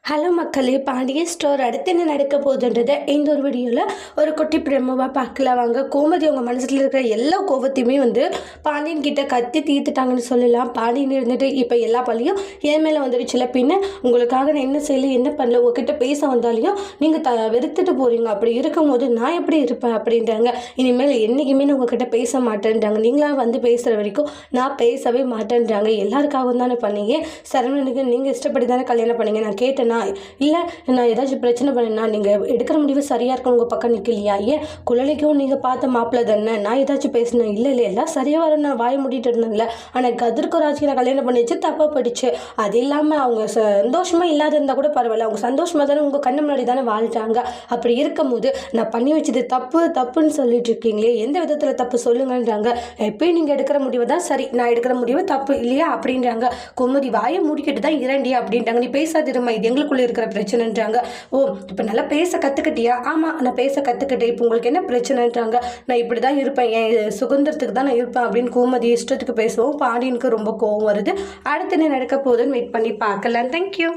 Hello மக்களே, Pandian store அடுத்து என்ன நடக்க போகுதுன்றதை இந்த ஒரு வீடியோவில் ஒரு குட்டி பிரமவாக பார்க்கலாம் வாங்க. கோமதி அவங்க மனசில் இருக்கிற எல்லா கோபத்தையுமே பாண்டியன் கிட்ட கத்தி தீர்த்துட்டாங்கன்னு சொல்லலாம். பாண்டியன் இருந்துட்டு இப்போ எல்லா பள்ளியும் என் மேலே வந்துடுச்சுல, பின்ன உங்களுக்காக நான் என்ன செய்யலை என்ன பண்ணல, உங்ககிட்ட பேச வந்தாலையும் நீங்கள் வெறுத்துட்டு போகிறீங்க. அப்படி இருக்கும்போது நான் எப்படி இருப்பேன் அப்படின்றாங்க. இனிமேல் என்றைக்குமே நான் உங்ககிட்ட பேச மாட்டேன்றாங்க. நீங்களாக வந்து பேசுகிற வரைக்கும் நான் பேசவே மாட்டேன்றாங்க. எல்லாருக்காகவும் தானே பண்ணீங்க, சரவணனுக்கு நீங்கள் இஷ்டப்படி தானே கல்யாணம் பண்ணீங்க. நான் கேட்டேன் இல்லை, நான் ஏதாச்சும் பிரச்சனை பண்ணேன்னா நீங்கள் எடுக்கிற முடிவு சரியாக இருக்கும், உங்கள் பக்கம் நிற்கலையா? ஏன் குழந்தைக்கும் நீங்கள் பார்த்த மாப்பிள்ளை தானே, நான் ஏதாச்சும் பேசினேன்? இல்லை எல்லாம் சரியாக வர நான் வாய மூடிட்டு இருந்தேன்ல. ஆனால் கதிர்க்கு ராஜ்க்கு நான் கல்யாணம் பண்ணிச்சு தப்பாக படிச்சு. அது இல்லாமல் அவங்க சந்தோஷமாக இல்லாத இருந்தால் கூட பரவாயில்ல, அவங்க சந்தோஷமாக தானே உங்கள் கண்ணு முன்னாடி தானே வாழ்கிறாங்க. அப்படி இருக்கும்போது நான் பண்ணி வச்சது தப்புன்னு சொல்லிட்டு இருக்கீங்களே, எந்த விதத்தில் தப்பு சொல்லுங்கன்றாங்க. எப்பயும் நீங்கள் எடுக்கிற முடிவு தான் சரி, நான் எடுக்கிற முடிவு தப்பு இல்லையா அப்படின்றாங்க. குமுதி வாயை மூடிக்கிட்டு தான் இரண்டி அப்படின்றாங்க. நீ பேசாதிருமா, இது எங்களுக்குள்ளே இருக்கிற பிரச்சனைன்றாங்க. ஓ, இப்போ நல்லா பேச கற்றுக்கிட்டியா? ஆமாம், நான் பேச கற்றுக்கிட்டேன். இப்போ உங்களுக்கு என்ன பிரச்சனைன்றாங்க. நான் இப்படி தான் இருப்பேன், என் சுதந்திரத்துக்கு தான் நான் இருப்பேன் அப்படின்னு கோமதி இஷ்டத்துக்கு பேசுவோம். பாண்டியனுக்கு ரொம்ப கோவம் வருது. அடுத்து என்ன நடக்க போகுதுன்னு வெயிட் பண்ணி பார்க்கலாம். தேங்க்யூ.